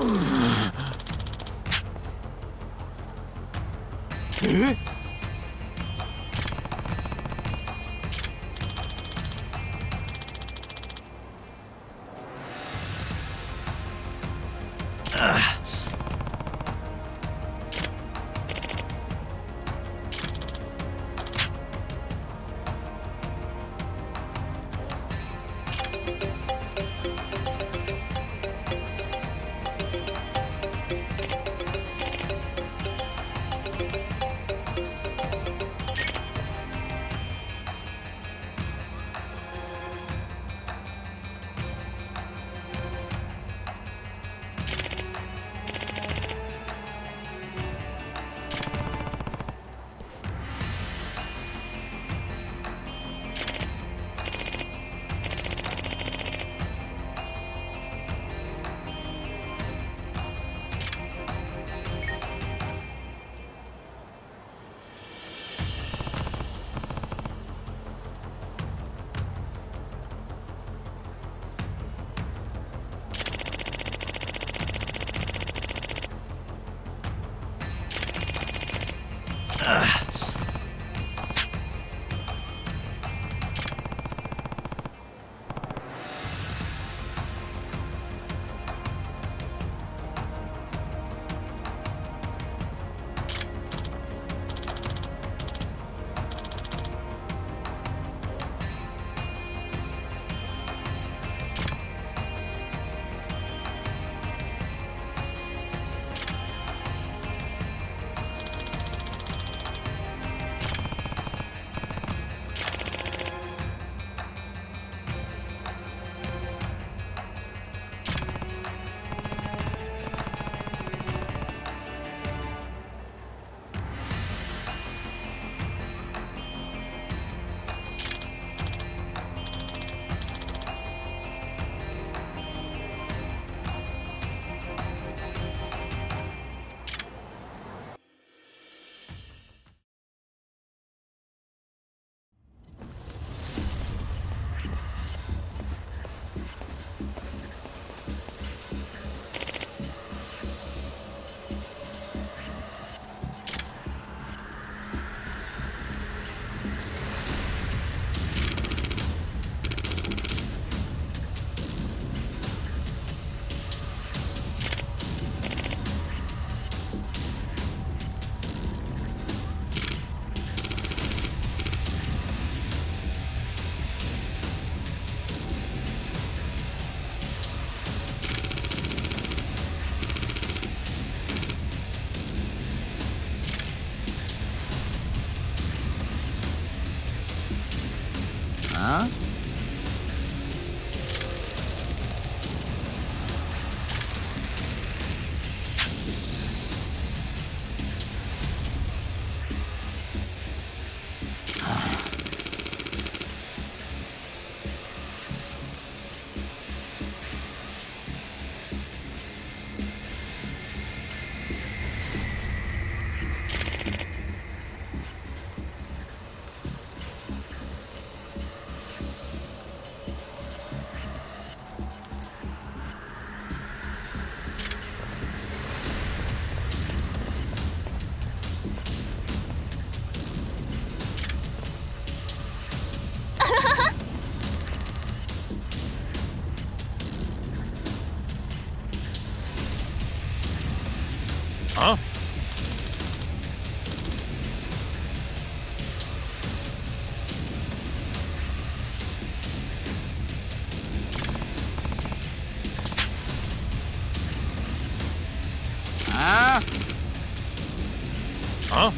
え？Huh? Huh? Huh? Huh?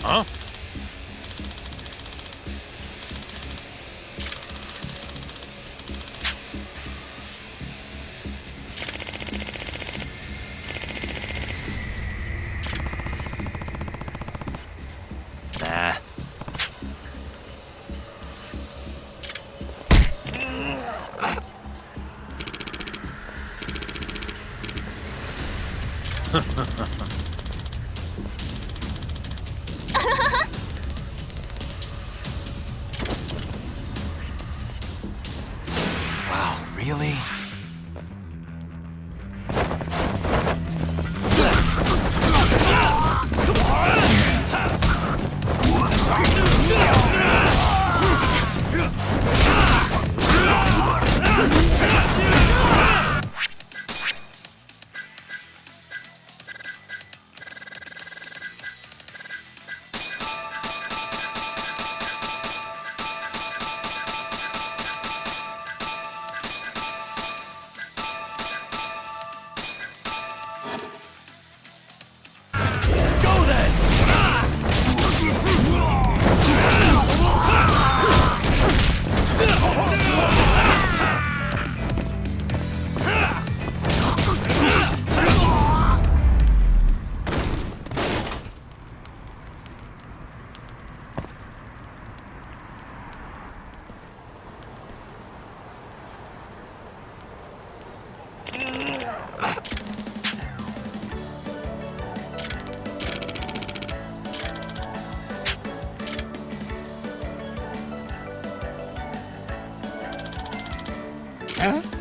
Huh? Nah. Really? Huh? 네.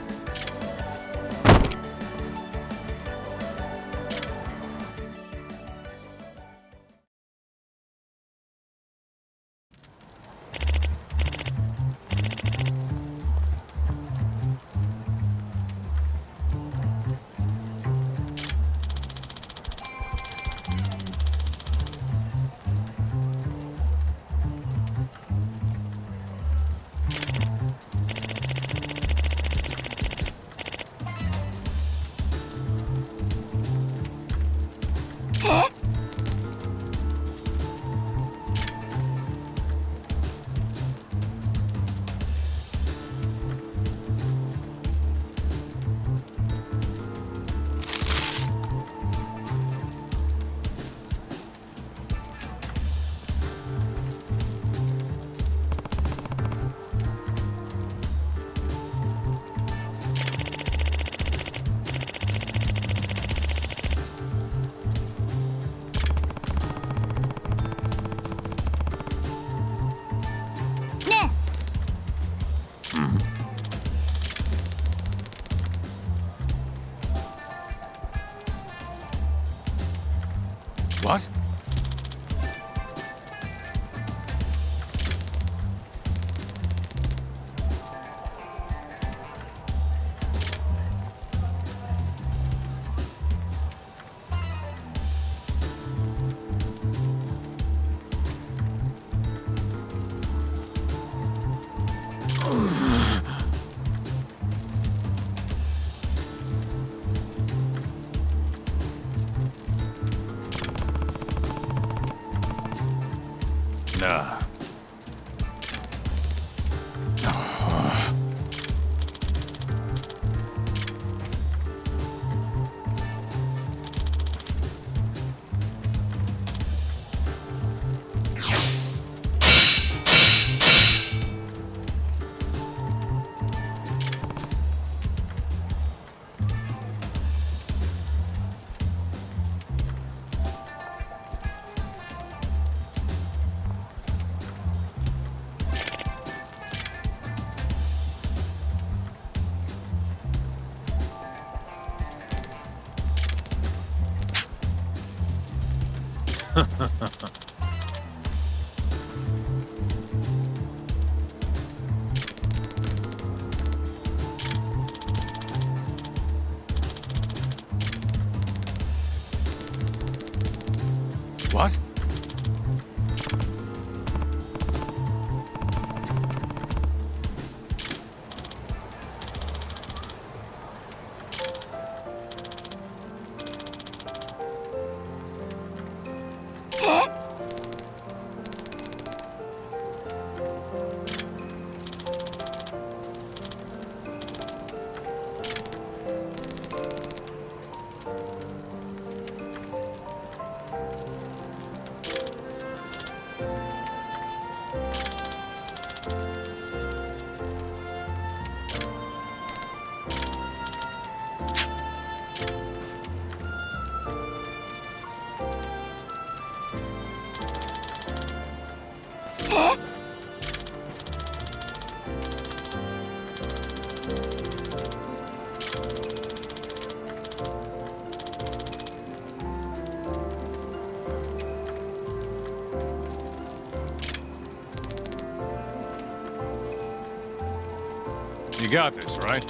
What? Nah. What? You got this, right?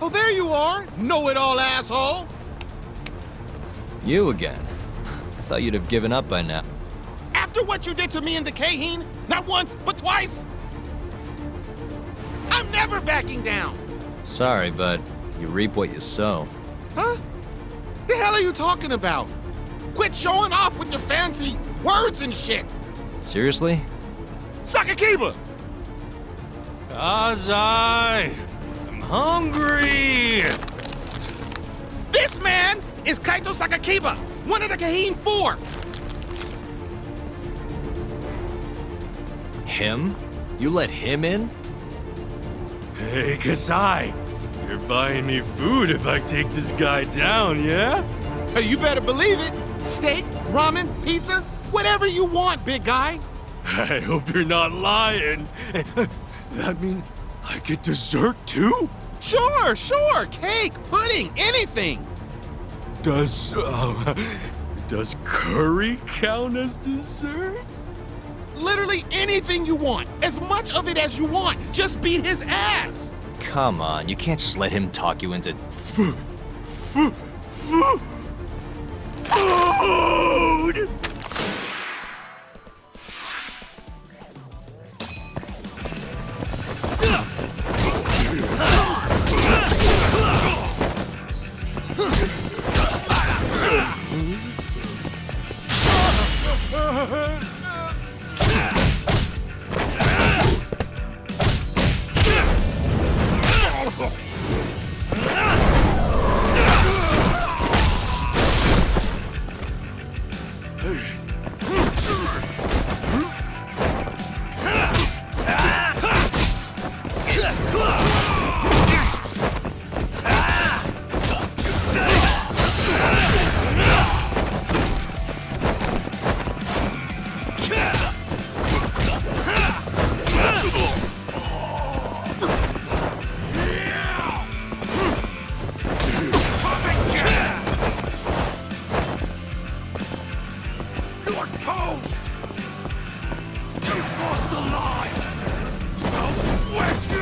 Oh, there you are, know-it-all asshole! You again? I thought you'd have given up by now. After what you did to me in the Kaheen, not once, but twice, I'm never backing down! Sorry, but you reap what you sow. Huh? The hell are you talking about? Quit showing off with your fancy words and shit! Seriously? Sakakiba! Azai! I'm hungry! This man is Kaito Sakakiba, one of the Kaheen 4! Him? You let him in? Hey, Kasai! You're buying me food if I take this guy down, yeah? Hey, you better believe it! Steak, ramen, pizza, whatever you want, big guy! I hope you're not lying. That mean I get dessert too? Sure, sure! Cake, pudding, anything! Does curry count as dessert? Literally anything you want, as much of it as you want. Just beat his ass! Come on, you can't just let him talk you into... Food! You're toast! You crossed the line! I'll squish you!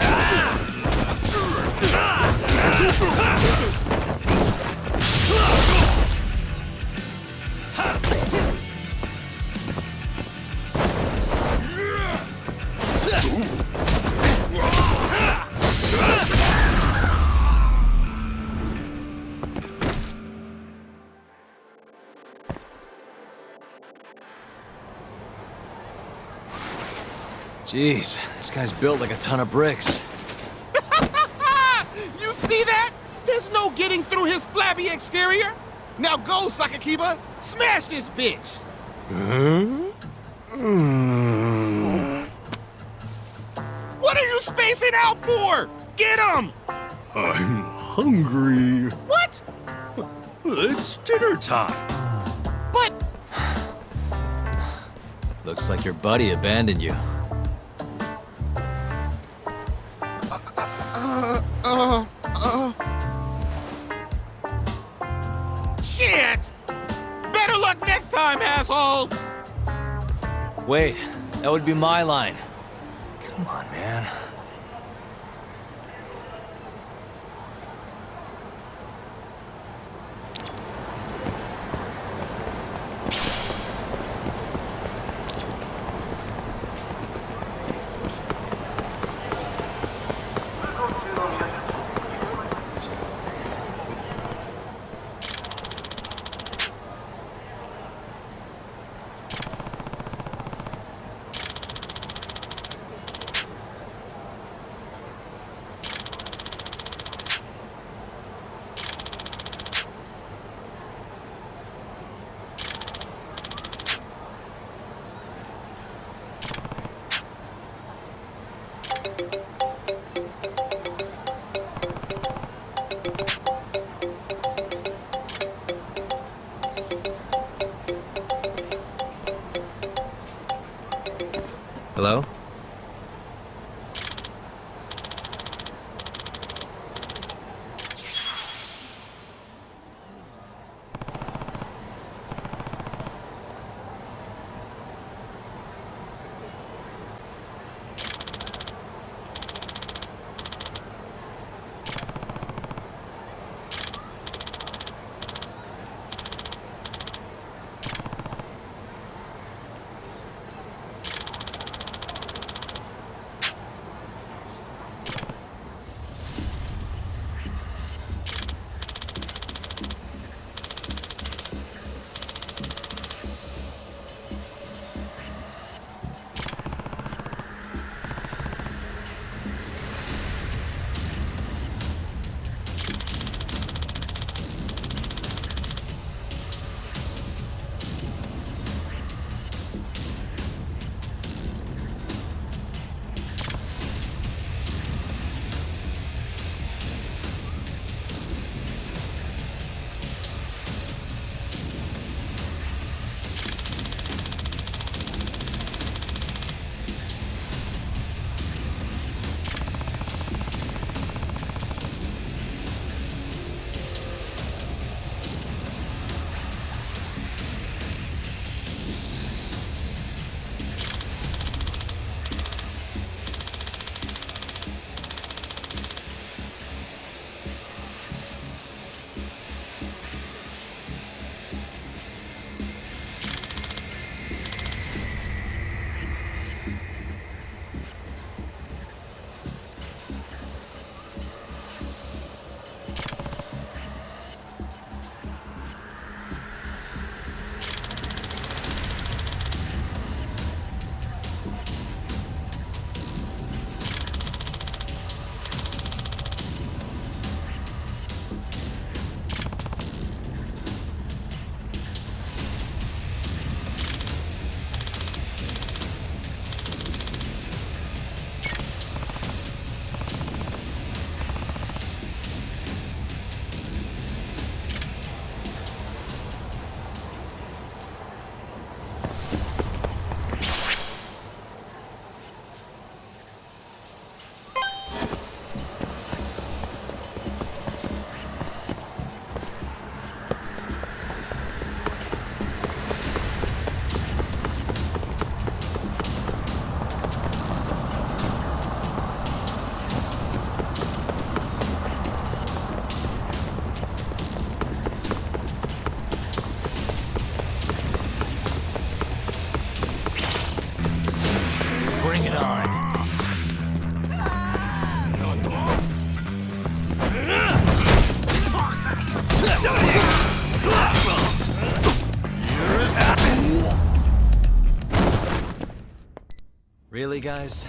Jeez, this guy's built like a ton of bricks. You see that? There's no getting through his flabby exterior. Now go, Sakakiba. Smash this bitch. What are you spacing out for? Get him! I'm hungry. What? It's dinner time. But... Looks like your buddy abandoned you. Shit! Better luck next time, asshole! Wait, that would be my line. Come on, man. Hello? Bring it on. Really, guys?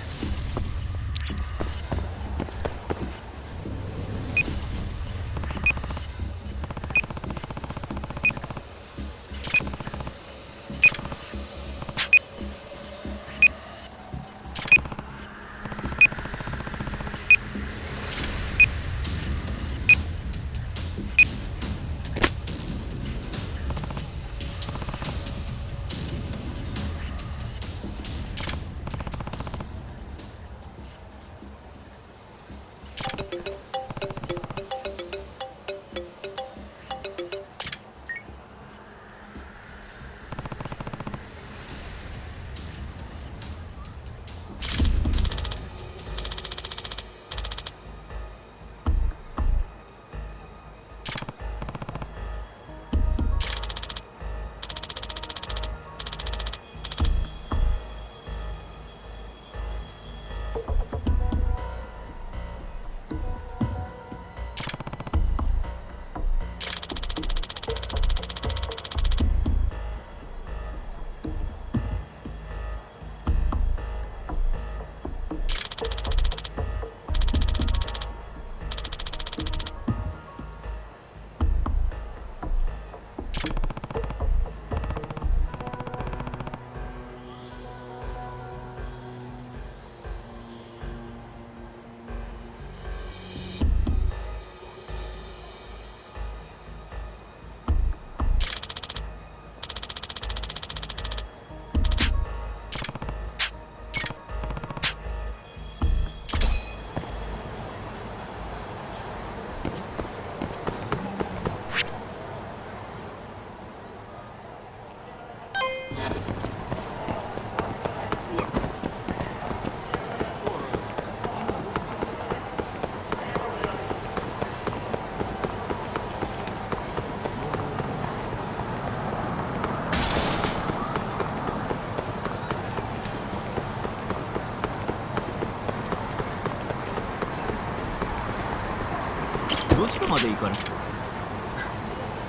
ち場まで行かない？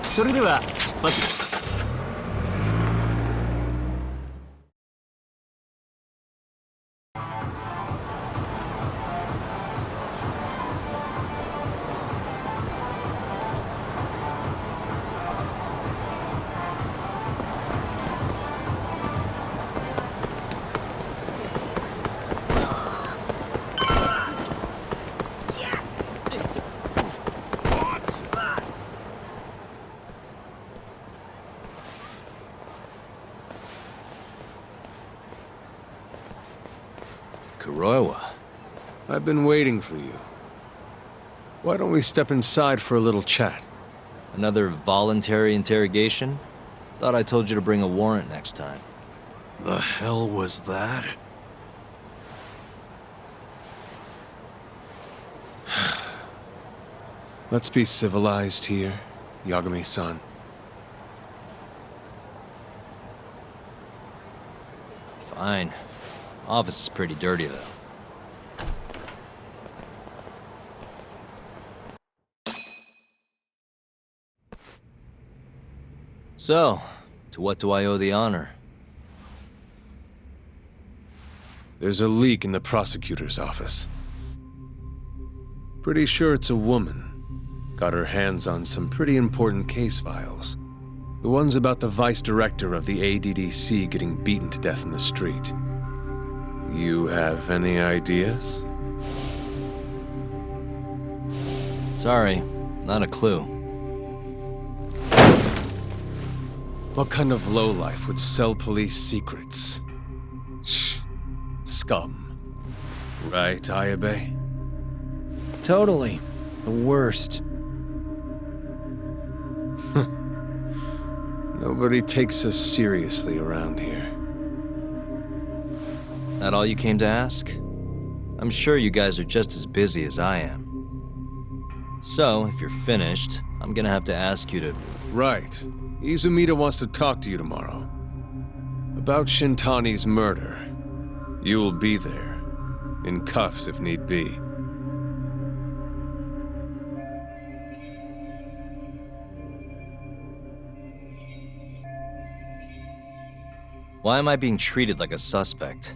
それでは出発。Kuroiwa, I've been waiting for you. Why don't we step inside for a little chat? Another voluntary interrogation? Thought I told you to bring a warrant next time. The hell was that? Let's be civilized here, Yagami-san. Fine. Office is pretty dirty, though. So, to what do I owe the honor? There's a leak in the prosecutor's office. Pretty sure it's a woman. Got her hands on some pretty important case files. The ones about the vice director of the ADDC getting beaten to death in the street. You have any ideas? Sorry, not a clue. What kind of lowlife would sell police secrets? Shh. Scum. Right, Ayabe? Totally. The worst. Nobody takes us seriously around here. That all you came to ask? I'm sure you guys are just as busy as I am. So, if you're finished, I'm gonna have to ask you to... Right. Izumida wants to talk to you tomorrow. About Shintani's murder. You'll be there. In cuffs if need be. Why am I being treated like a suspect?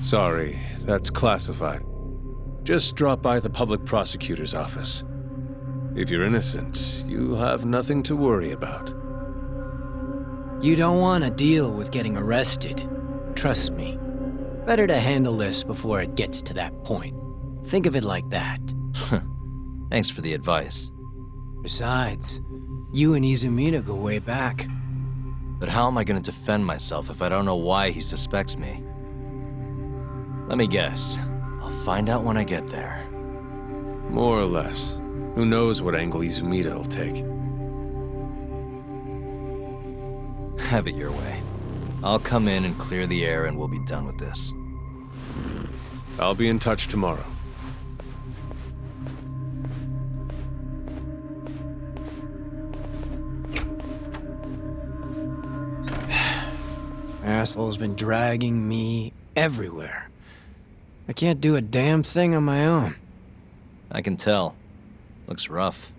Sorry, that's classified. Just drop by the public prosecutor's office. If you're innocent, you'll have nothing to worry about. You don't want to deal with getting arrested. Trust me. Better to handle this before it gets to that point. Think of it like that. Thanks for the advice. Besides, you and Izumida go way back. But how am I going to defend myself if I don't know why he suspects me? Let me guess. I'll find out when I get there. More or less. Who knows what angle Izumida will take. Have it your way. I'll come in and clear the air and we'll be done with this. I'll be in touch tomorrow. Asshole's been dragging me everywhere. I can't do a damn thing on my own. I can tell. Looks rough.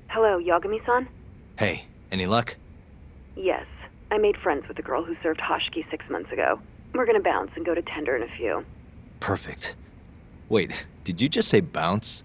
Hello, Yagami-san? Hey, any luck? Yes. I made friends with the girl who served Hashiki 6 months ago. We're gonna bounce and go to Tender in a few. Perfect. Wait, did you just say bounce?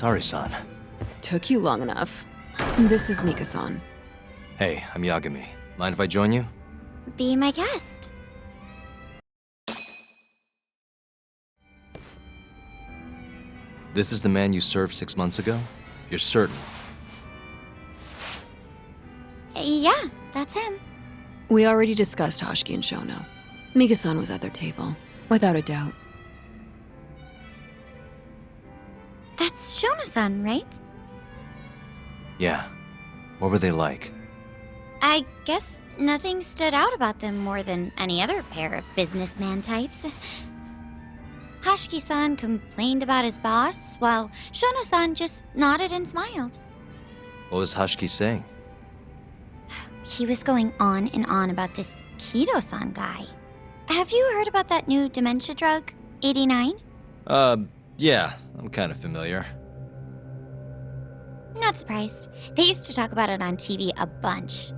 Sari-san. Took you long enough. This is Mika-san. Hey, I'm Yagami. Mind if I join you? Be my guest. This is the man you served 6 months ago? You're certain? Yeah, that's him. We already discussed Hoshiki and Shono. Mika-san was at their table, without a doubt. That's Shono-san, right? Yeah. What were they like? I guess nothing stood out about them more than any other pair of businessman types. Hoshiki-san complained about his boss, while Shono-san just nodded and smiled. What was Hoshiki saying? He was going on and on about this Kido-san guy. Have you heard about that new dementia drug, 89? Yeah, I'm kind of familiar. Not surprised. They used to talk about it on TV a bunch.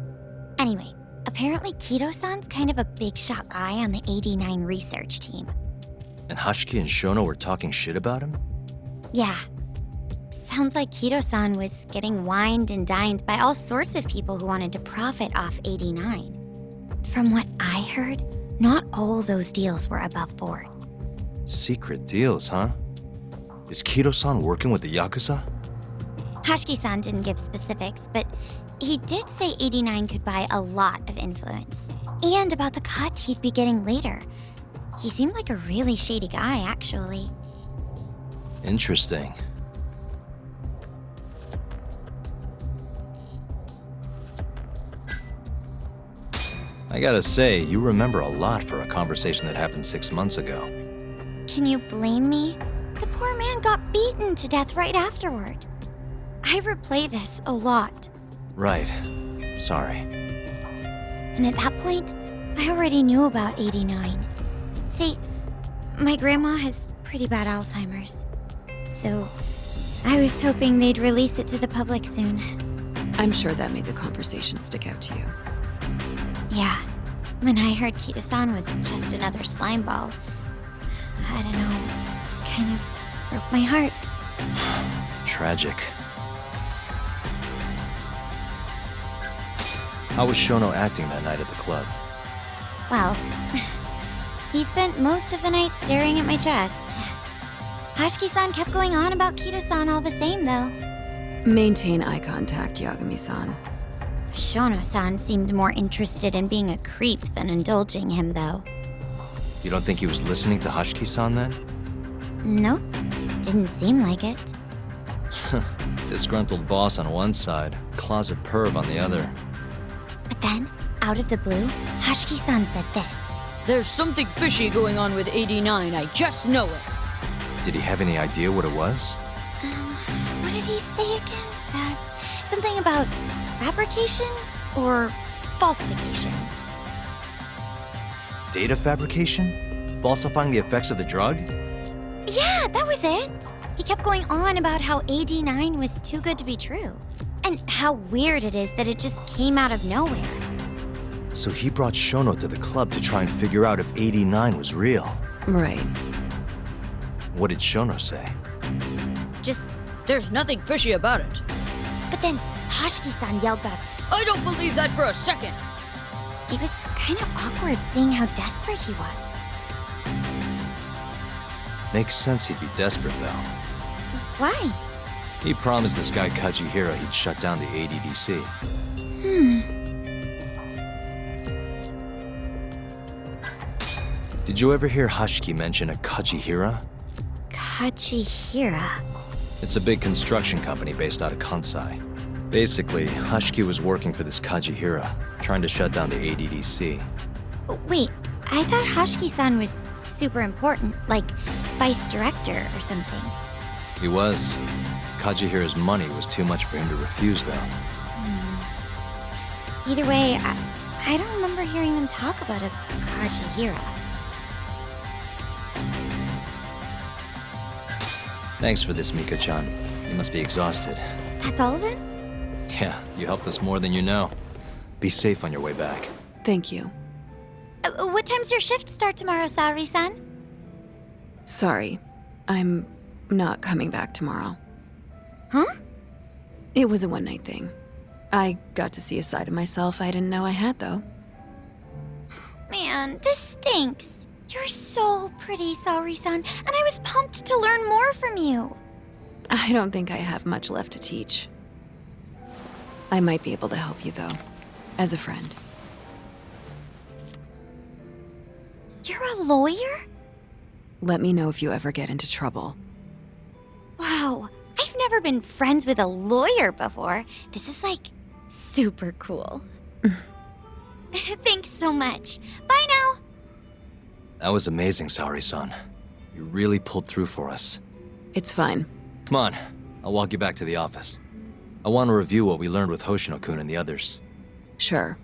Anyway, apparently Kido-san's kind of a big shot guy on the 89 research team. And Hoshiki and Shono were talking shit about him? Yeah. Sounds like Kido-san was getting wined and dined by all sorts of people who wanted to profit off 89. From what I heard, not all those deals were above board. Secret deals, huh? Is Kido-san working with the Yakuza? Hoshiki-san didn't give specifics, but he did say 89 could buy a lot of influence. And about the cut he'd be getting later. He seemed like a really shady guy, actually. Interesting. I gotta say, you remember a lot for a conversation that happened 6 months ago. Can you blame me? The poor man got beaten to death right afterward. I replay this a lot. Right. Sorry. And at that point, I already knew about 89. See, my grandma has pretty bad Alzheimer's. So, I was hoping they'd release it to the public soon. I'm sure that made the conversation stick out to you. Yeah, when I heard Kido-san was just another slime ball, I don't know, kind of broke my heart. Tragic. How was Shono acting that night at the club? Well, he spent most of the night staring at my chest. Hoshiki-san kept going on about Kido-san all the same, though. Maintain eye contact, Yagami-san. Shono-san seemed more interested in being a creep than indulging him, though. You don't think he was listening to Hoshiki-san then? Nope, didn't seem like it. Disgruntled boss on one side, closet perv on the other. But then, out of the blue, Hoshiki-san said this. There's something fishy going on with 89, I just know it. Did he have any idea what it was? What did he say again? Something about fabrication or falsification? Data fabrication? Falsifying the effects of the drug? Yeah, that was it. He kept going on about how 89 was too good to be true. And how weird it is that it just came out of nowhere. So he brought Shono to the club to try and figure out if 89 was real. Right. What did Shono say? Just, there's nothing fishy about it. But then Hoshiki-san yelled back, I don't believe that for a second. it was kind of awkward seeing how desperate he was. Makes sense he'd be desperate, though. Why? He promised this guy Kajihira he'd shut down the ADDC. Did you ever hear Hoshiki mention a Kajihira? Kajihira. It's a big construction company based out of Kansai. Basically, Hoshiki was working for this Kajihira, trying to shut down the ADDC. Wait, I thought Hoshiki-san was super important, like vice director or something. He was. Kajihira's money was too much for him to refuse, though. Either way, I don't remember hearing them talk about a Kajihira. Thanks for this, Mika-chan. You must be exhausted. That's all of it? Yeah, you helped us more than you know. Be safe on your way back. Thank you. What time's your shift start tomorrow, Saori-san? Sorry, I'm not coming back tomorrow. Huh? It was a one-night thing. I got to see a side of myself I didn't know I had, though. Man, this stinks. You're so pretty, Saori-san, and I was pumped to learn more from you. I don't think I have much left to teach. I might be able to help you, though, as a friend. You're a lawyer? Let me know if you ever get into trouble. Wow, I've never been friends with a lawyer before. This is like super cool. Thanks so much. Bye now. That was amazing, Saori-san. You really pulled through for us. It's fine. Come on, I'll walk you back to the office. I want to review what we learned with Hoshino-kun and the others. Sure.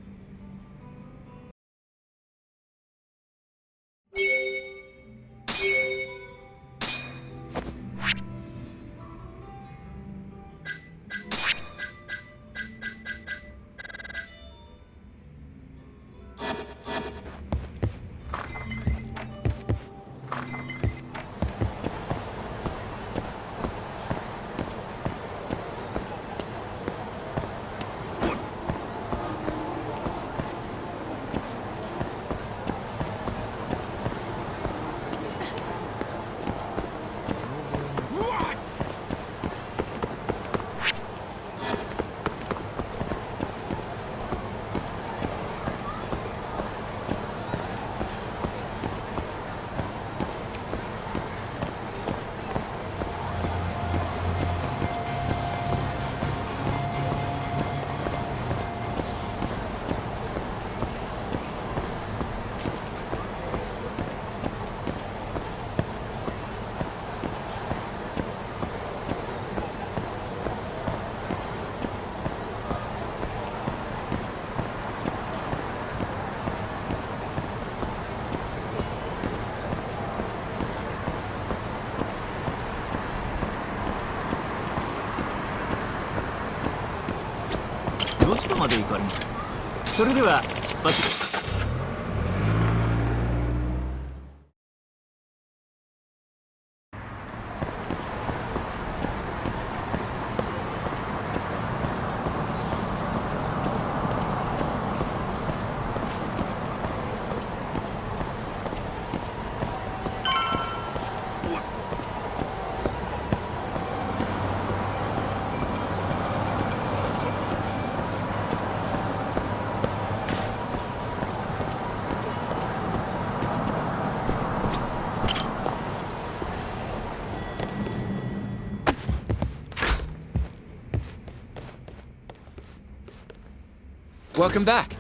Welcome back.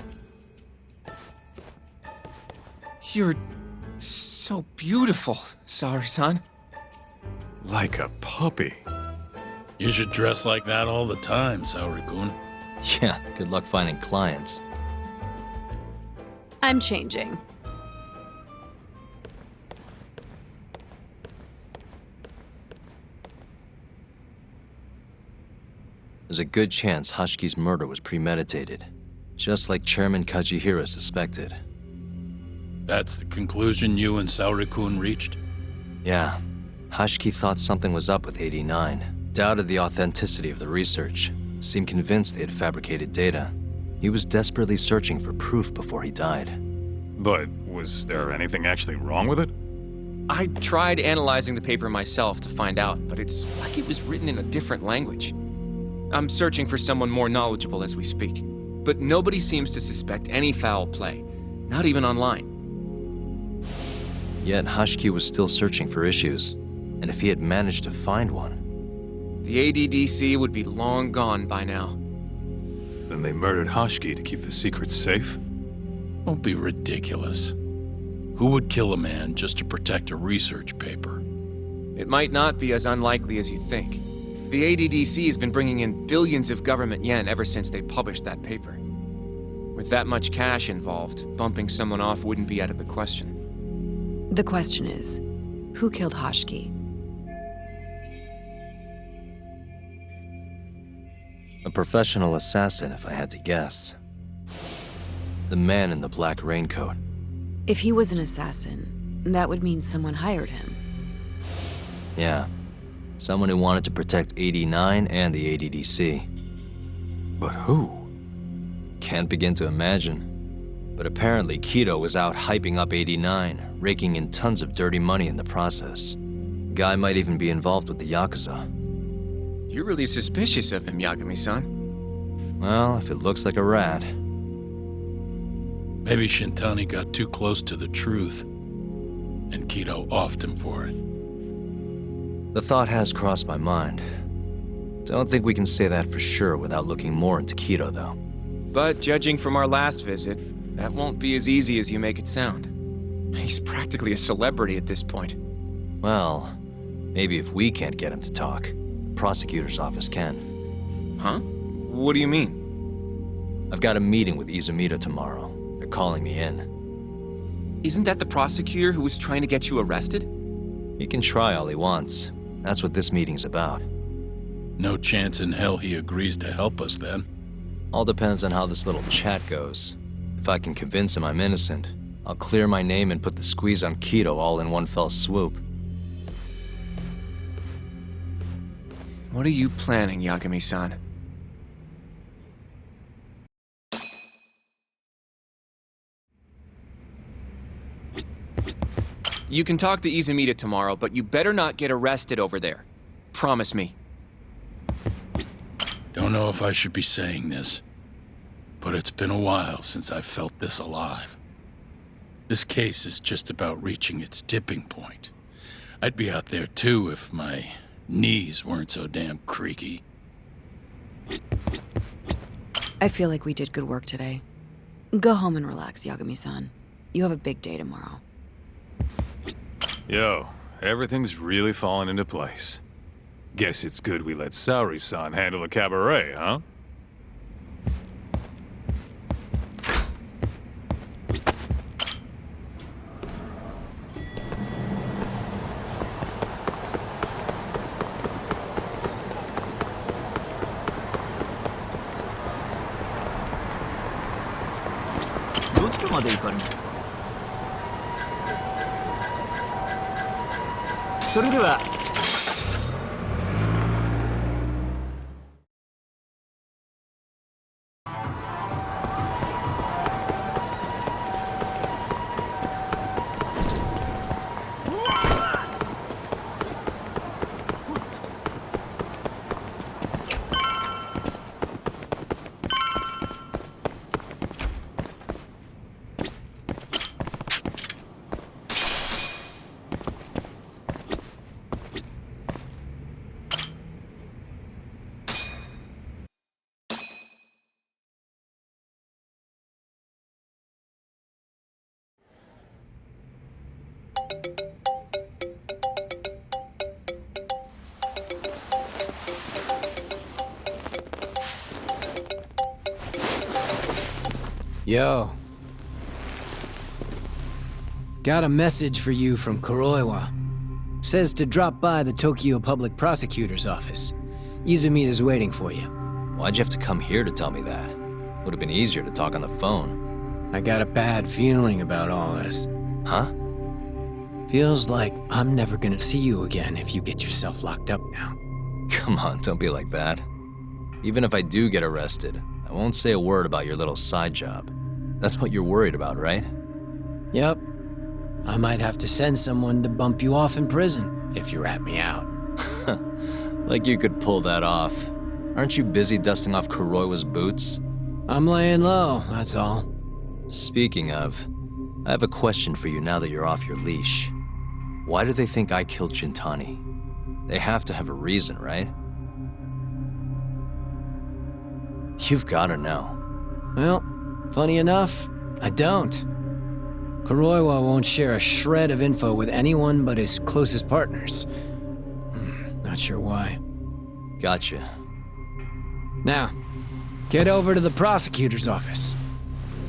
You're so beautiful, Saori-san. Like a puppy. You should dress like that all the time, Saori-kun. Yeah, good luck finding clients. I'm changing. There's a good chance Hashiki's murder was premeditated, just like Chairman Kajihira suspected. That's the conclusion you and Saori-kun reached? Yeah, Hashiki thought something was up with 89, doubted the authenticity of the research, seemed convinced they had fabricated data. He was desperately searching for proof before he died. But was there anything actually wrong with it? I tried analyzing the paper myself to find out, but it's like it was written in a different language. I'm searching for someone more knowledgeable as we speak, but nobody seems to suspect any foul play, not even online. Yet Hashiki was still searching for issues, and if he had managed to find one... The ADDC would be long gone by now. Then they murdered Hashiki to keep the secret safe? Don't be ridiculous. Who would kill a man just to protect a research paper? It might not be as unlikely as you think. The ADDC has been bringing in billions of government yen ever since they published that paper. With that much cash involved, bumping someone off wouldn't be out of the question. The question is, who killed Hashiki? A professional assassin, if I had to guess. The man in the black raincoat. If he was an assassin, that would mean someone hired him. Yeah. Someone who wanted to protect 89 and the ADDC. But who? Can't begin to imagine. But apparently Keto was out hyping up 89, raking in tons of dirty money in the process. Guy might even be involved with the Yakuza. You're really suspicious of him, Yagami-san. Well, if it looks like a rat. Maybe Shintani got too close to the truth, and Keto offed him for it. The thought has crossed my mind. Don't think we can say that for sure without looking more into Keto, though. But judging from our last visit, that won't be as easy as you make it sound. He's practically a celebrity at this point. Well, maybe if we can't get him to talk, the prosecutor's office can. Huh? What do you mean? I've got a meeting with Izumita tomorrow. They're calling me in. Isn't that the prosecutor who was trying to get you arrested? He can try all he wants. That's what this meeting's about. No chance in hell he agrees to help us then. All depends on how this little chat goes. If I can convince him I'm innocent, I'll clear my name and put the squeeze on Keto all in one fell swoop. What are you planning, Yagami-san? You can talk to Izumita tomorrow, but you better not get arrested over there. Promise me. Don't know if I should be saying this, but it's been a while since I felt this alive. This case is just about reaching its tipping point. I'd be out there too if my knees weren't so damn creaky. I feel like we did good work today. Go home and relax, Yagami-san. You have a big day tomorrow. Yo, everything's really falling into place. Guess it's good we let Saori-san handle the cabaret, huh? Yo. Got a message for you from Kuroiwa. Says to drop by the Tokyo Public Prosecutor's office. Izumita's waiting for you. Why'd you have to come here to tell me that? Would have been easier to talk on the phone. I got a bad feeling about all this. Huh? Feels like I'm never gonna see you again if you get yourself locked up now. Come on, don't be like that. Even if I do get arrested, I won't say a word about your little side job. That's what you're worried about, right? Yep. I might have to send someone to bump you off in prison if you rat me out. Like you could pull that off. Aren't you busy dusting off Kuroiwa's boots? I'm laying low, that's all. Speaking of, I have a question for you now that you're off your leash. Why do they think I killed Shintani? They have to have a reason, right? You've gotta know. Well, funny enough, I don't. Kuroiwa won't share a shred of info with anyone but his closest partners. Not sure why. Gotcha. Now, get over to the prosecutor's office.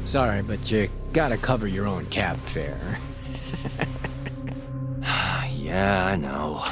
Sorry, but you gotta cover your own cab fare. Yeah, I know.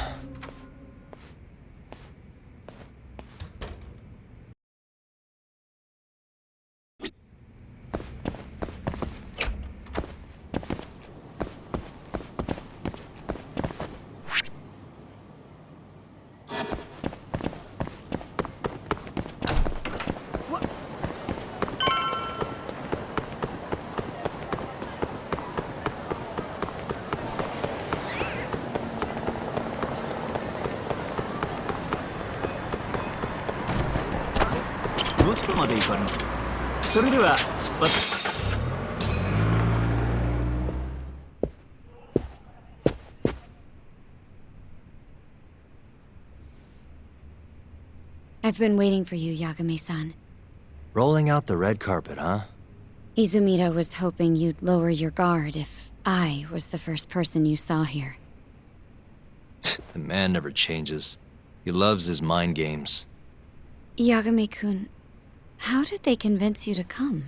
まで行かれます。それでは出発。I've been waiting for you, Yagami-san. Rolling out the red carpet, huh? Izumida was hoping you'd lower your guard if I was the first person you saw here. The man never changes. He loves his mind games. Yagami-kun, how did they convince you to come?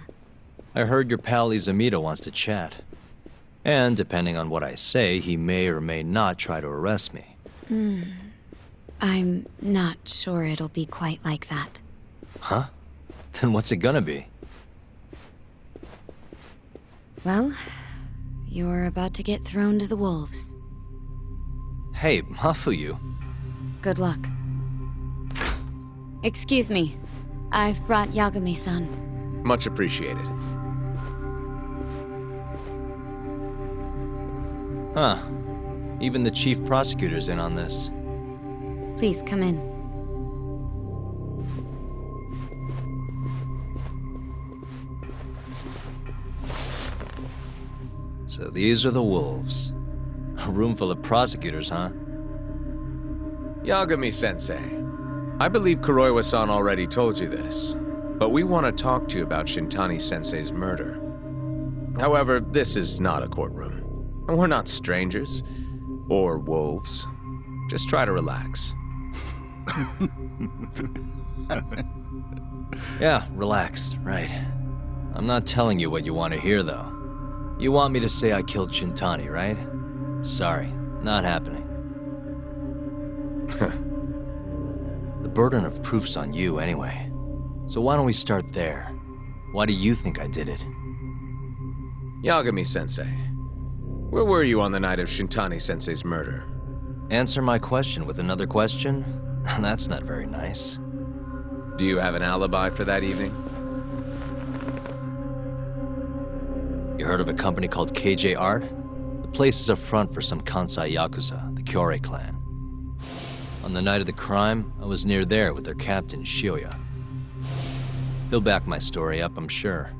I heard your pal Izumida wants to chat. And depending on what I say, he may or may not try to arrest me. I'm not sure it'll be quite like that. Huh? Then what's it gonna be? Well, you're about to get thrown to the wolves. Hey, Mafuyu. Good luck. Excuse me. I've brought Yagami-san. Much appreciated. Huh. Even the chief prosecutor's in on this. Please come in. So these are the wolves. A room full of prosecutors, huh? Yagami-sensei, I believe Kuroiwa-san already told you this, but we want to talk to you about Shintani-sensei's murder. However, this is not a courtroom, and we're not strangers, or wolves. Just try to relax. Yeah, relax, right. I'm not telling you what you want to hear, though. You want me to say I killed Shintani, right? Sorry, not happening. The burden of proof's on you, anyway. So why don't we start there? Why do you think I did it? Yagami-sensei, where were you on the night of Shintani-sensei's murder? Answer my question with another question? That's not very nice. Do you have an alibi for that evening? You heard of a company called KJ Art? The place is a front for some Kansai Yakuza, the Kyorei clan. On the night of the crime, I was near there with their captain, Shioya. He'll back my story up, I'm sure.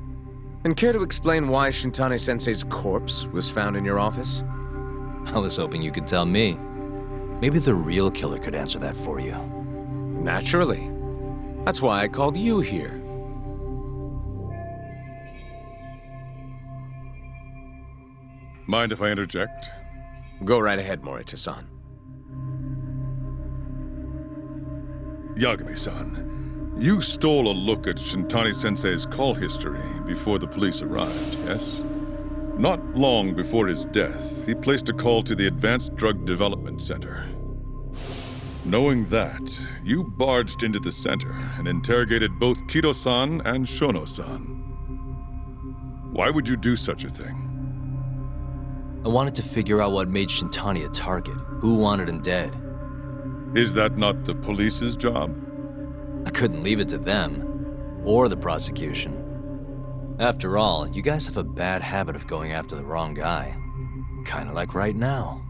And care to explain why Shintani-sensei's corpse was found in your office? I was hoping you could tell me. Maybe the real killer could answer that for you. Naturally. That's why I called you here. Mind if I interject? Go right ahead, Morita-san. Yagami-san, you stole a look at Shintani-sensei's call history before the police arrived, yes? Not long before his death, he placed a call to the Advanced Drug Development Center. Knowing that, you barged into the center and interrogated both Kido-san and Shono-san. Why would you do such a thing? I wanted to figure out what made Shintani a target, who wanted him dead. Is that not the police's job? I couldn't leave it to them, or the prosecution. After all, you guys have a bad habit of going after the wrong guy. Kinda like right now.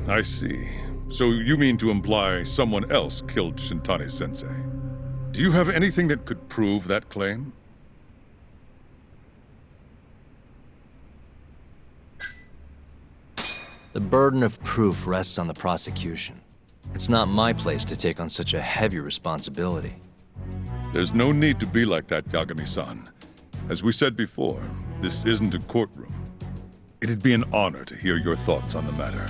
I see. So you mean to imply someone else killed Shintani-sensei? Do you have anything that could prove that claim? The burden of proof rests on the prosecution. It's not my place to take on such a heavy responsibility. There's no need to be like that, Yagami-san. As we said before, this isn't a courtroom. It'd be an honor to hear your thoughts on the matter.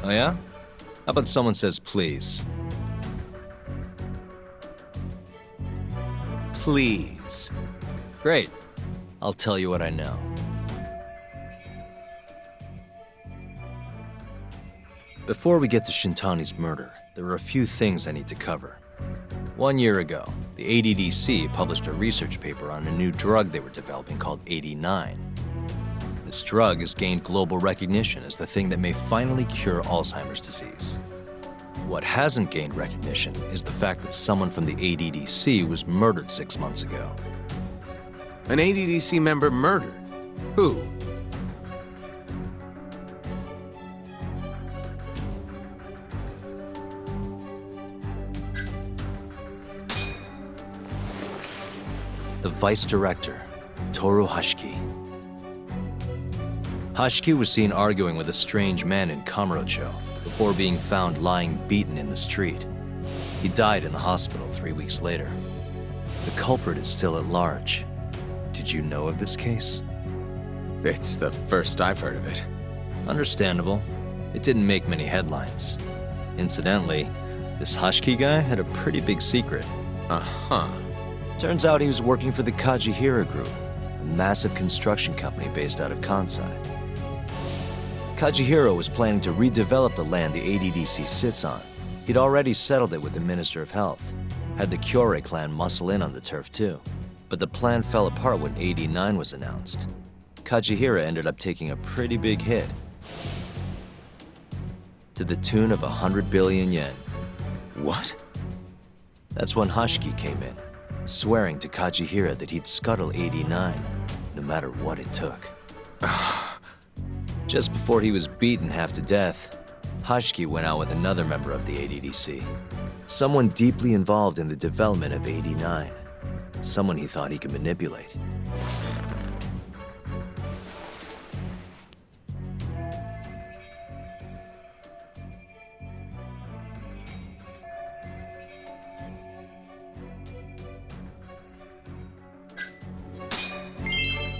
Oh yeah? How about someone says please? Please. Great. I'll tell you what I know. Before we get to Shintani's murder, there are a few things I need to cover. 1 year ago, the ADDC published a research paper on a new drug they were developing called 89. This drug has gained global recognition as the thing that may finally cure Alzheimer's disease. What hasn't gained recognition is the fact that someone from the ADDC was murdered 6 months ago. An ADDC member murdered? Who? the vice director, Toru Hashiki. Hashiki was seen arguing with a strange man in Kamurocho before being found lying beaten in the street. He died in the hospital 3 weeks later. The culprit is still at large. Did you know of this case? It's the first I've heard of it. Understandable. It didn't make many headlines. Incidentally, this Hashiki guy had a pretty big secret. Uh-huh. Turns out he was working for the Kajihira Group, a massive construction company based out of Kansai. Kajihira was planning to redevelop the land the ADDC sits on. He'd already settled it with the Minister of Health, had the Kyorei clan muscle in on the turf too. But the plan fell apart when 89 was announced. Kajihira ended up taking a pretty big hit, to the tune of 100 billion yen. What? That's when Hashiki came in, swearing to Kajihira that he'd scuttle 89, no matter what it took. Just before he was beaten half to death, Hashiki went out with another member of the ADDC, someone deeply involved in the development of 89, someone he thought he could manipulate.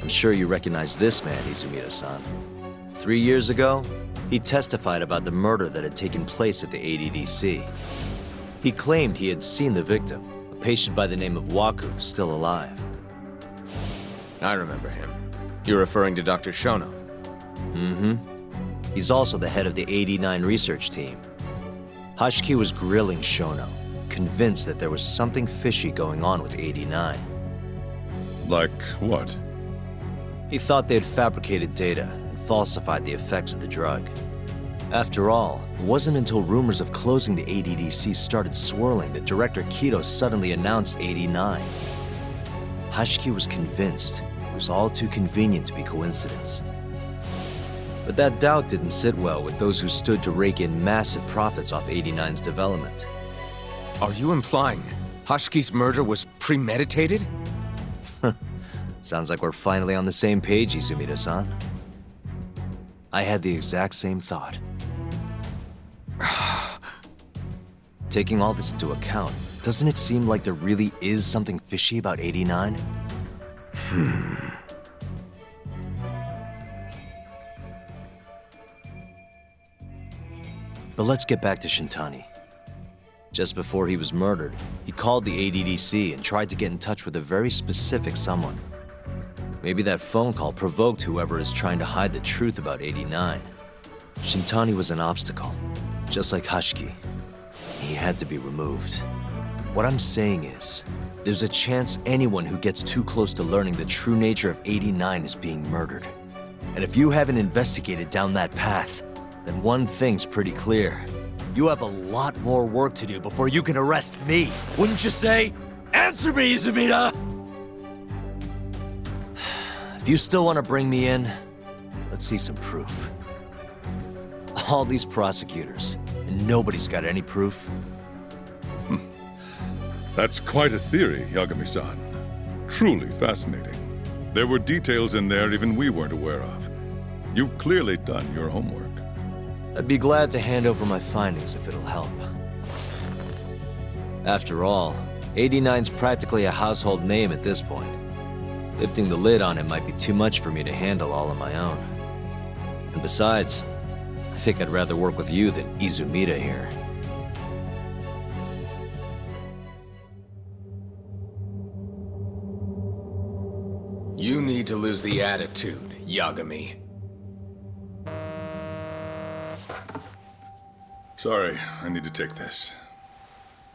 I'm sure you recognize this man, Izumida-san. 3 years ago, he testified about the murder that had taken place at the ADDC. He claimed he had seen the victim, a patient by the name of Waku, still alive. I remember him. You're referring to Dr. Shono? Mm-hmm. He's also the head of the 89 research team. Hashiki was grilling Shono, convinced that there was something fishy going on with 89. Like what? He thought they had fabricated data and falsified the effects of the drug. After all, it wasn't until rumors of closing the ADDC started swirling that Director Kido suddenly announced 89. Hashiki was convinced it was all too convenient to be coincidence. But that doubt didn't sit well with those who stood to rake in massive profits off 89's development. Are you implying Hashiki's murder was premeditated? Sounds like we're finally on the same page, Izumida-san. I had the exact same thought. Taking all this into account, doesn't it seem like there really is something fishy about 89? But let's get back to Shintani. Just before he was murdered, he called the ADDC and tried to get in touch with a very specific someone. Maybe that phone call provoked whoever is trying to hide the truth about 89. Shintani was an obstacle, just like Hashiki. He had to be removed. What I'm saying is, there's a chance anyone who gets too close to learning the true nature of 89 is being murdered. And if you haven't investigated down that path, then one thing's pretty clear. You have a lot more work to do before you can arrest me, wouldn't you say? Answer me, Izumida! If you still want to bring me in, let's see some proof. All these prosecutors, and nobody's got any proof. That's quite a theory, Yagami-san. Truly fascinating. There were details in there even we weren't aware of. You've clearly done your homework. I'd be glad to hand over my findings if it'll help. After all, 89's practically a household name at this point. Lifting the lid on it might be too much for me to handle all on my own. And besides, I think I'd rather work with you than Izumida here. You need to lose the attitude, Yagami. Sorry, I need to take this.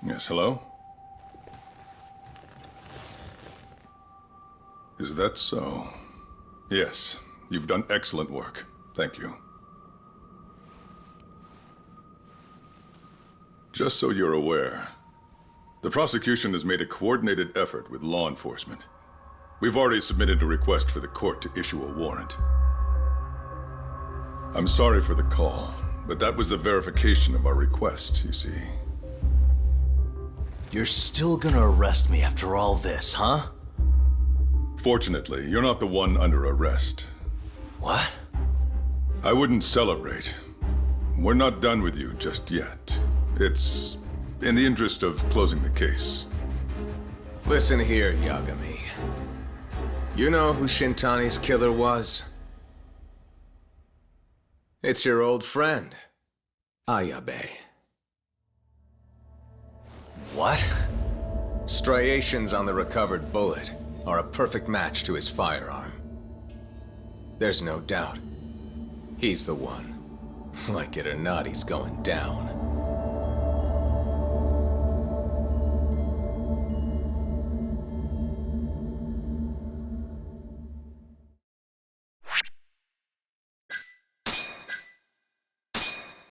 Yes, hello? Is that so? Yes, you've done excellent work. Thank you. Just so you're aware, the prosecution has made a coordinated effort with law enforcement. We've already submitted a request for the court to issue a warrant. I'm sorry for the call, but that was the verification of our request, you see. You're still gonna arrest me after all this, huh? Fortunately, you're not the one under arrest. What? I wouldn't celebrate. We're not done with you just yet. It's in the interest of closing the case. Listen here, Yagami. You know who Shintani's killer was? It's your old friend, Ayabe. What? Striations on the recovered bullet are a perfect match to his firearm. There's no doubt. He's the one. Like it or not, he's going down.